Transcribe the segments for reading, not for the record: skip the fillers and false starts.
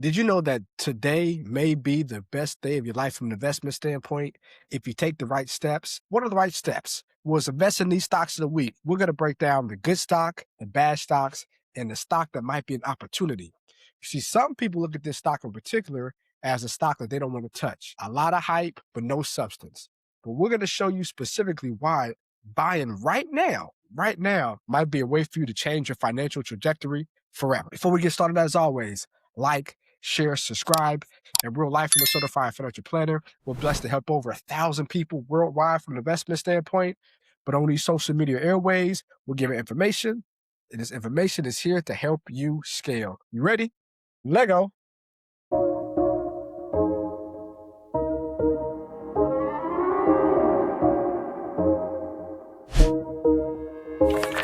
Did you know that today may be the best day of your life from an investment standpoint if you take the right steps? What are the right steps? Well, it's invest in these stocks of the week. We're going to break down the good stock, the bad stocks, and the stock that might be an opportunity. You see, some people look at this stock in particular as a stock that they don't want to touch. A lot of hype, but no substance. But we're going to show you specifically why buying right now might be a way for you to change your financial trajectory forever. Before we get started, as always, like, share, subscribe. In real life, I'm a certified financial planner. We're blessed to help over 1,000 people worldwide from an investment standpoint. But on these social media airways, we're giving information, and this information is here to help you scale. You ready? Lego.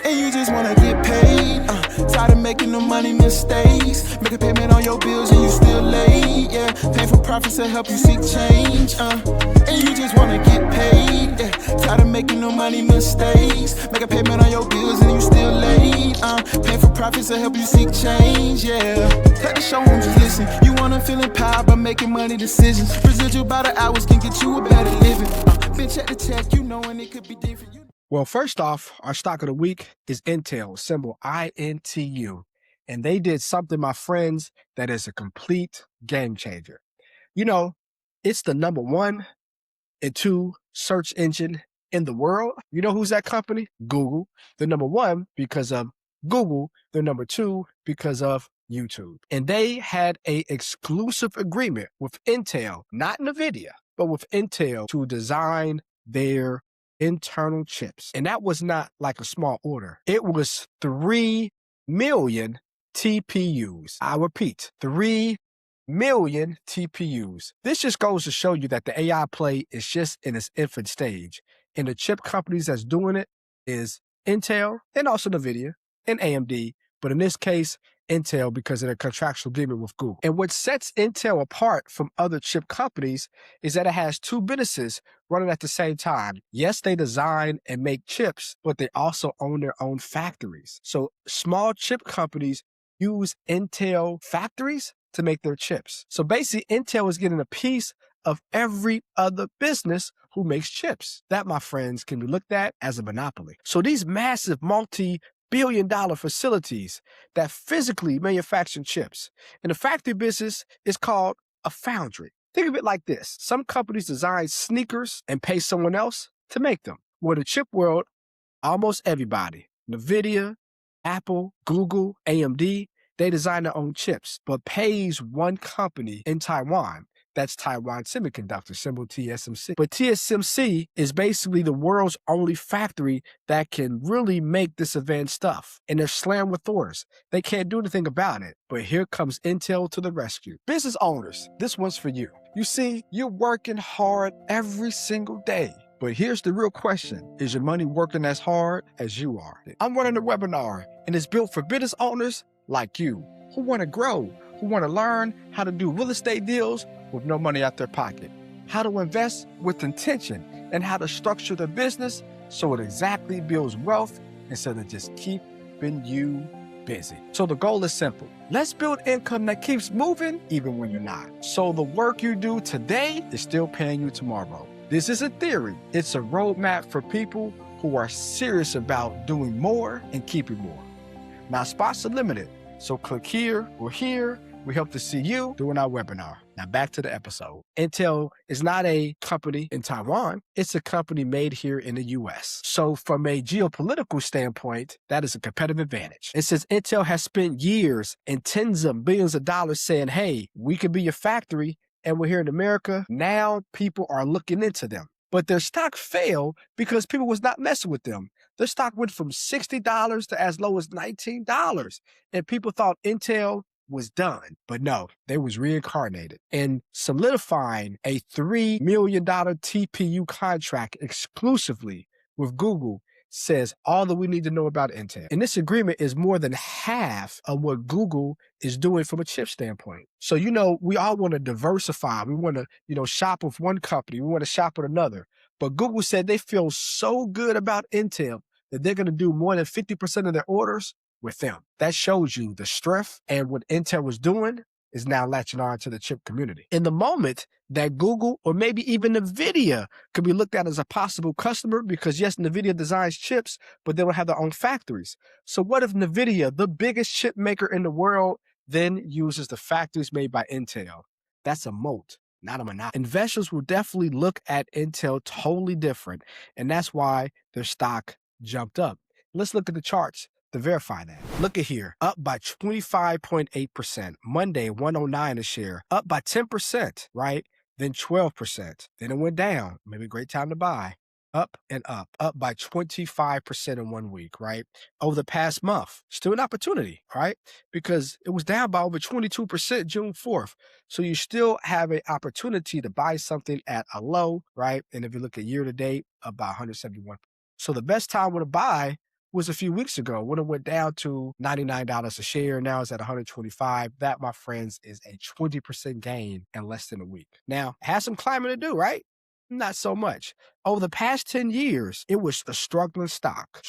And you just wanna get paid, tired of making no money mistakes. Make a payment on your bills and you still late, yeah. Pay for profits to help you seek change, and you just wanna get paid, yeah. Tired of making no money mistakes. Make a payment on your bills and you still late, pay for profits to help you seek change, yeah. Cut the show and just listen. You wanna feel empowered by making money decisions. Residual by the hours can get you a better living. Been check to check, you know, and it could be different. Well, first off, our stock of the week is Intel, symbol INTU. And they did something, my friends, that is a complete game changer. You know, it's the number 1 and 2 search engine in the world. You know who's that company? Google. They're number 1 because of Google. They're number 2 because of YouTube. And they had an exclusive agreement with Intel, not NVIDIA, but with Intel to design their internal chips. And that was not like a small order. It was 3 million TPUs. I repeat, 3 million TPUs. This just goes to show you that the AI play is just in its infant stage. And the chip companies that's doing it is Intel and also NVIDIA and AMD. But in this case, Intel because of their contractual agreement with Google. And what sets Intel apart from other chip companies is that it has 2 businesses running at the same time. Yes, they design and make chips, but they also own their own factories. So small chip companies use Intel factories to make their chips. So basically, Intel is getting a piece of every other business who makes chips. That, my friends, can be looked at as a monopoly. So these massive multi-billion-dollar facilities that physically manufacture chips. And the factory business is called a foundry. Think of it like this. Some companies design sneakers and pay someone else to make them. Well, in the chip world, almost everybody, NVIDIA, Apple, Google, AMD, they design their own chips, but pays one company in Taiwan. That's Taiwan Semiconductor, symbol TSMC. But TSMC is basically the world's only factory that can really make this advanced stuff. And they're slammed with orders. They can't do anything about it. But here comes Intel to the rescue. Business owners, this one's for you. You see, you're working hard every single day. But here's the real question. Is your money working as hard as you are? I'm running a webinar, and it's built for business owners like you who want to grow, who want to learn how to do real estate deals with no money out their pocket, how to invest with intention, and how to structure the business so it exactly builds wealth instead of just keeping you busy. So the goal is simple. Let's build income that keeps moving even when you're not. So the work you do today is still paying you tomorrow. This isn't theory. It's a roadmap for people who are serious about doing more and keeping more. Now, spots are limited, so click here or here. We hope to see you during our webinar. Now back to the episode. Intel is not a company in Taiwan. It's a company made here in the US. So from a geopolitical standpoint, that is a competitive advantage. And since Intel has spent years and tens of billions of dollars saying, hey, we could be your factory, and we're here in America, now people are looking into them. But their stock failed because people was not messing with them. Their stock went from $60 to as low as $19. And people thought Intel was done. But no, they was reincarnated and solidifying a $3 million TPU contract exclusively with Google says all that we need to know about Intel. And this agreement is more than half of what Google is doing from a chip standpoint. So, you know, we all want to diversify. We want to, shop with one company. We want to shop with another. But Google said they feel so good about Intel that they're going to do more than 50% of their orders with them. That shows you the strength and what Intel was doing is now latching on to the chip community. In the moment that Google or maybe even NVIDIA could be looked at as a possible customer because yes, NVIDIA designs chips, but they don't have their own factories. So what if NVIDIA, the biggest chip maker in the world, then uses the factories made by Intel? That's a moat, not a monopoly. Investors will definitely look at Intel totally different, and that's why their stock jumped up. Let's look at the charts to verify that. Look at here, up by 25.8%. Monday, 109 a share, up by 10%, right? Then 12%. Then it went down. Maybe a great time to buy. Up and up by 25% in 1 week, right? Over the past month, still an opportunity, right? Because it was down by over 22% June 4th. So you still have an opportunity to buy something at a low, right? And if you look at year to date, up by 171. So the best time to buy was a few weeks ago when it went down to $99 a share. Now it's at $125. That, my friends, is a 20% gain in less than a week. Now, it has some climbing to do, right? Not so much. Over the past 10 years, it was a struggling stock.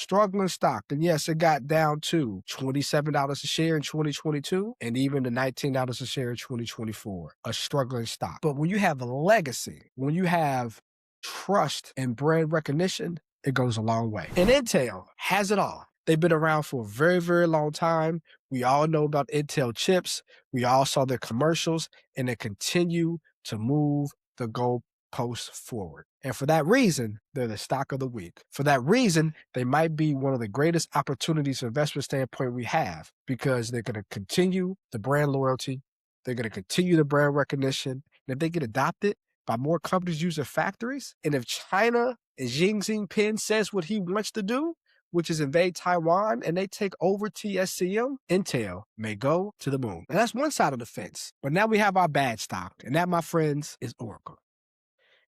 And yes, it got down to $27 a share in 2022 and even to $19 a share in 2024. A struggling stock. But when you have a legacy, when you have trust and brand recognition, it goes a long way. And Intel has it all. They've been around for a very, very long time. We all know about Intel chips. We all saw their commercials, and they continue to move the goalposts forward. And for that reason, they're the stock of the week. For that reason, they might be one of the greatest opportunities from investment standpoint we have, because they're going to continue the brand loyalty. They're going to continue the brand recognition. And if they get adopted by more companies using factories, and if China and Xi Jinping says what he wants to do, which is invade Taiwan, and they take over TSMC, Intel may go to the moon. And that's one side of the fence. But now we have our bad stock, and that, my friends, is Oracle.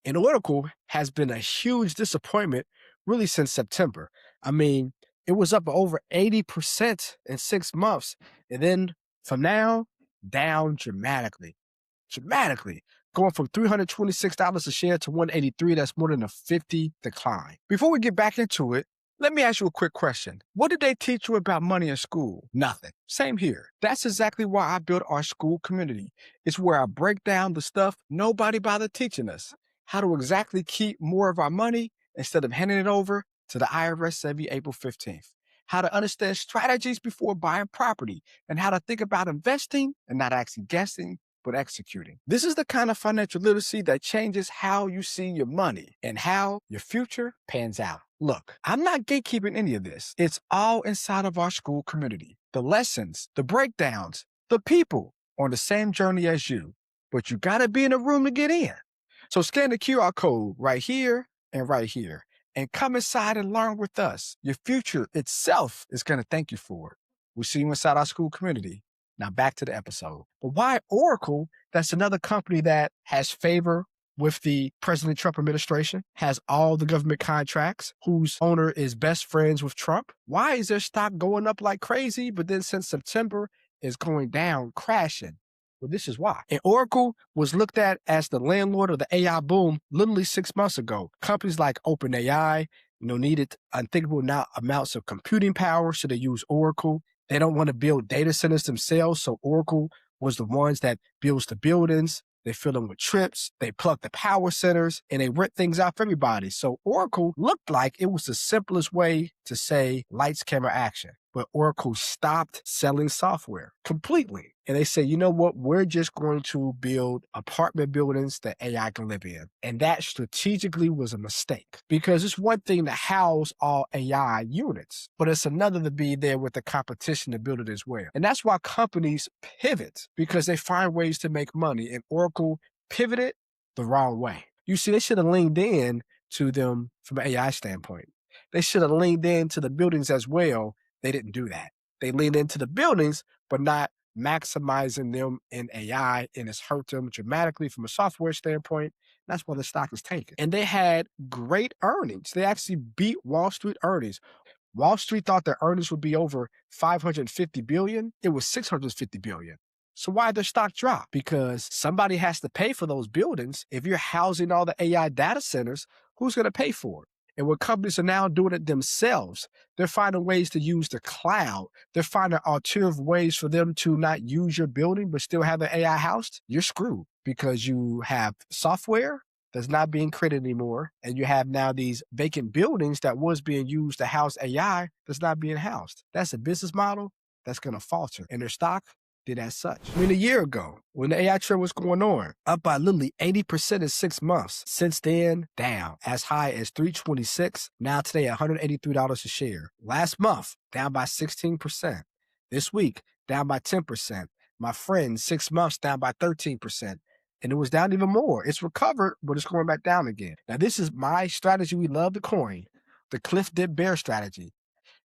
And Oracle has been a huge disappointment really since September. I mean, it was up over 80% in 6 months. And then from now, down dramatically, going from $326 a share to $183. That's more than a 50 decline. Before we get back into it, let me ask you a quick question. What did they teach you about money in school? Nothing. Same here. That's exactly why I built our school community. It's where I break down the stuff nobody bothered teaching us. How to exactly keep more of our money instead of handing it over to the IRS every April 15th. How to understand strategies before buying property, and how to think about investing and not actually guessing, but executing. This is the kind of financial literacy that changes how you see your money and how your future pans out. Look, I'm not gatekeeping any of this. It's all inside of our school community. The lessons, the breakdowns, the people on the same journey as you. But you gotta be in a room to get in. So scan the QR code right here and come inside and learn with us. Your future itself is gonna thank you for it. We'll see you inside our school community. Now back to the episode. But why Oracle? That's another company that has favor with the President Trump administration, has all the government contracts, whose owner is best friends with Trump. Why is their stock going up like crazy, but then since September is going down, crashing? Well, this is why. And Oracle was looked at as the landlord of the AI boom literally 6 months ago. Companies like OpenAI, needed unthinkable amounts of computing power, so they use Oracle. They don't want to build data centers themselves, so Oracle was the ones that builds the buildings. They fill them with trips, they plug the power centers, and they rent things out for everybody. So Oracle looked like it was the simplest way to say lights, camera, action. But Oracle stopped selling software completely. And they said, you know what? We're just going to build apartment buildings that AI can live in. And that strategically was a mistake, because it's one thing to house all AI units, but it's another to be there with the competition to build it as well. And that's why companies pivot, because they find ways to make money. And Oracle pivoted the wrong way. You see, they should have leaned in to them from an AI standpoint. They should have leaned into the buildings as well. They didn't do that. They leaned into the buildings, but not maximizing them in AI, and it's hurt them dramatically from a software standpoint. That's why the stock is tanking. And they had great earnings. They actually beat Wall Street earnings. Wall Street thought their earnings would be over $550 billion. It was $650 billion. So why did their stock drop? Because somebody has to pay for those buildings. If you're housing all the AI data centers, who's going to pay for it? And what companies are now doing it themselves, they're finding ways to use the cloud. They're finding alternative ways for them to not use your building, but still have the AI housed. You're screwed because you have software that's not being created anymore. And you have now these vacant buildings that was being used to house AI that's not being housed. That's a business model that's going to falter. And their stock did as such. I mean, a year ago, when the AI trend was going on, up by literally 80% in 6 months. Since then, down as high as $326, now today $183 a share. Last month, down by 16%. This week, down by 10%. My friend, 6 months, down by 13%. And it was down even more. It's recovered, but it's going back down again. Now, this is my strategy we love to coin, the cliff dip bear strategy.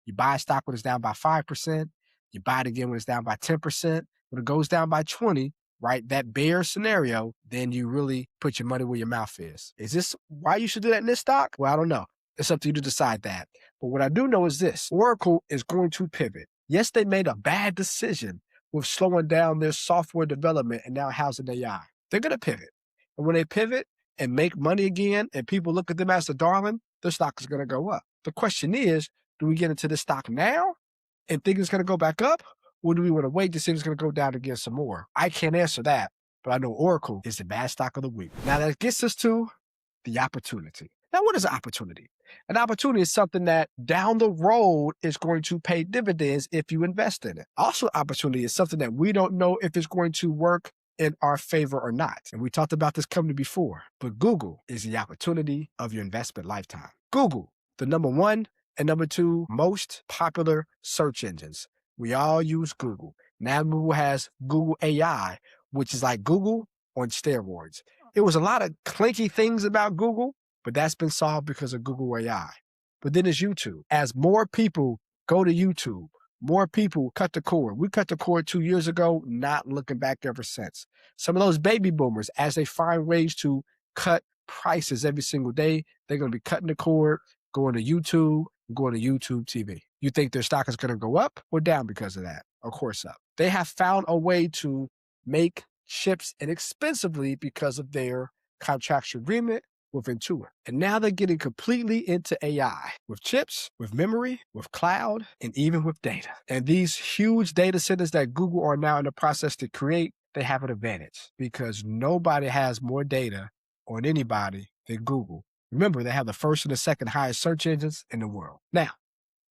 You buy a stock when it's down by 5%. You buy it again when it's down by 10%. When it goes down by 20, right, that bear scenario, then you really put your money where your mouth is. Is this why you should do that in this stock? Well, I don't know. It's up to you to decide that. But what I do know is this. Oracle is going to pivot. Yes, they made a bad decision with slowing down their software development and now housing AI. They're going to pivot. And when they pivot and make money again and people look at them as a darling, their stock is going to go up. The question is, do we get into this stock now and think it's going to go back up? Or do we want to wait to see if it's going to go down again some more? I can't answer that, but I know Oracle is the bad stock of the week. Now that gets us to the opportunity. Now, what is an opportunity? An opportunity is something that down the road is going to pay dividends if you invest in it. Also, opportunity is something that we don't know if it's going to work in our favor or not. And we talked about this company before, but Google is the opportunity of your investment lifetime. Google, the number one and number two most popular search engines. We all use Google. Now Google has Google AI, which is like Google on steroids. It was a lot of clinky things about Google, but that's been solved because of Google AI. But then there's YouTube. As more people go to YouTube, more people cut the cord. We cut the cord 2 years ago, not looking back ever since. Some of those baby boomers, as they find ways to cut prices every single day, they're going to be cutting the cord, going to YouTube, going to YouTube TV. You think their stock is going to go up or down because of that? Of course up. They have found a way to make chips inexpensively because of their contractual agreement with Intuit. And now they're getting completely into AI with chips, with memory, with cloud, and even with data. And these huge data centers that Google are now in the process to create, they have an advantage because nobody has more data on anybody than Google. Remember, they have the first and the second highest search engines in the world. Now,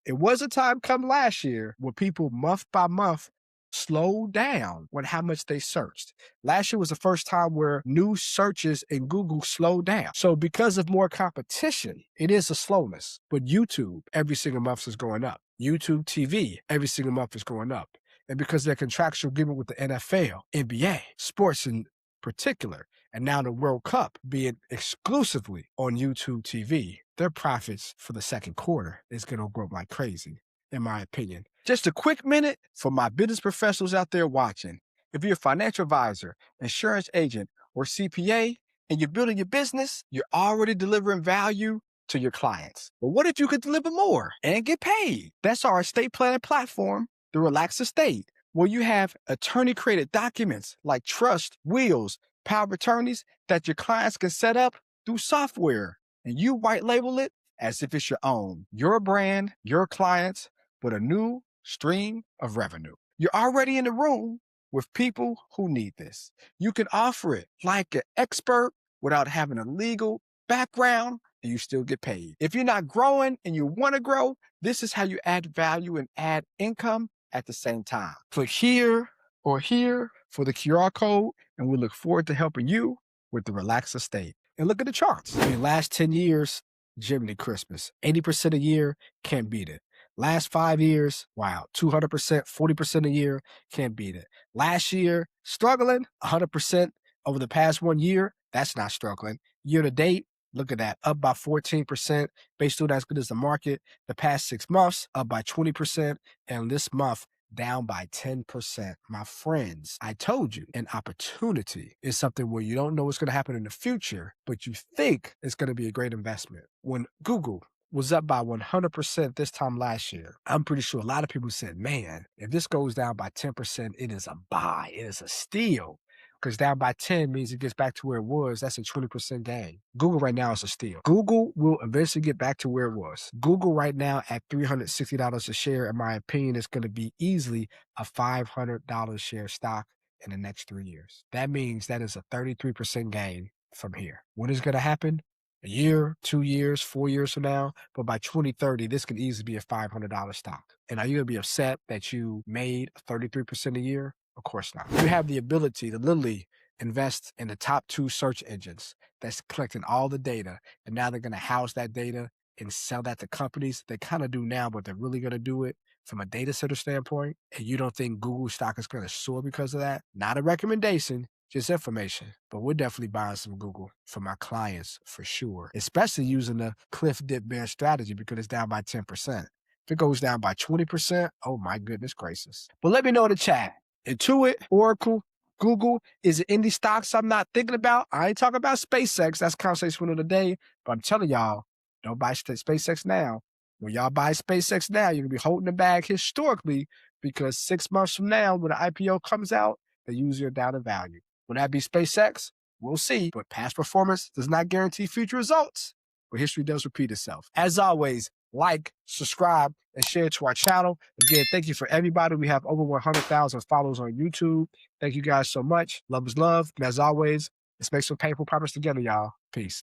it was a time come last year where people month by month slowed down on how much they searched. Last year was the first time where new searches in Google slowed down. So because of more competition, it is a slowness. But YouTube every single month is going up. YouTube TV every single month is going up. And because of their contractual agreement with the NFL, NBA, sports in particular, and now the World Cup being exclusively on YouTube TV, their profits for the second quarter is going to grow like crazy, in my opinion. Just a quick minute for my business professionals out there watching. If you're a financial advisor, insurance agent, or CPA, and you're building your business, you're already delivering value to your clients. But what if you could deliver more and get paid? That's our estate planning platform, the Relax Estate, where you have attorney-created documents like trust, wills, power of attorneys that your clients can set up through software. And you white label it as if it's your own, your brand, your clients, but a new stream of revenue. You're already in the room with people who need this. You can offer it like an expert without having a legal background, and you still get paid. If you're not growing and you want to grow, this is how you add value and add income at the same time. Click here or here for the QR code, and we look forward to helping you with the Relax Estate. And look at the charts. In the last 10 years, Jiminy Christmas, 80% a year, can't beat it. Last 5 years, wow, 200%, 40% a year, can't beat it. Last year, struggling, 100% over the past 1 year, that's not struggling. Year to date, look at that, up by 14%, based on as good as the market. The past 6 months, up by 20%, and this month, down by 10%. My friends, I told you, an opportunity is something where you don't know what's going to happen in the future, but you think it's going to be a great investment. When Google was up by 100% this time last year, I'm pretty sure a lot of people said, man, if this goes down by 10%, it is a buy, it is a steal. because down by 10 means it gets back to where it was. That's a 20% gain. Google right now is a steal. Google will eventually get back to where it was. Google right now at $360 a share, in my opinion, is going to be easily a $500 share stock in the next 3 years. That means that is a 33% gain from here. When is going to happen? A year, 2 years, 4 years from now. But by 2030, this could easily be a $500 stock. And are you going to be upset that you made 33% a year? Of course not. You have the ability to literally invest in the top 2 search engines that's collecting all the data. And now they're going to house that data and sell that to companies. They kind of do now, but they're really going to do it from a data center standpoint. And you don't think Google stock is going to soar because of that? Not a recommendation, just information. But we're definitely buying some Google for my clients for sure, especially using the cliff dip bear strategy because it's down by 10%. If it goes down by 20%, oh my goodness gracious. But let me know in the chat. Intuit, Oracle, Google, is it indie stocks I'm not thinking about? I ain't talking about SpaceX. That's conversation for another day. But I'm telling y'all, don't buy SpaceX now. When y'all buy SpaceX now, you're going to be holding the bag historically because 6 months from now, when the IPO comes out, they usually are down in value. Will that be SpaceX? We'll see. But past performance does not guarantee future results. But history does repeat itself. As always, like, subscribe, and share to our channel. Again, thank you for everybody. We have over 100,000 followers on YouTube. Thank you guys so much. Love is love. And as always, let's make some painful progress together, y'all. Peace.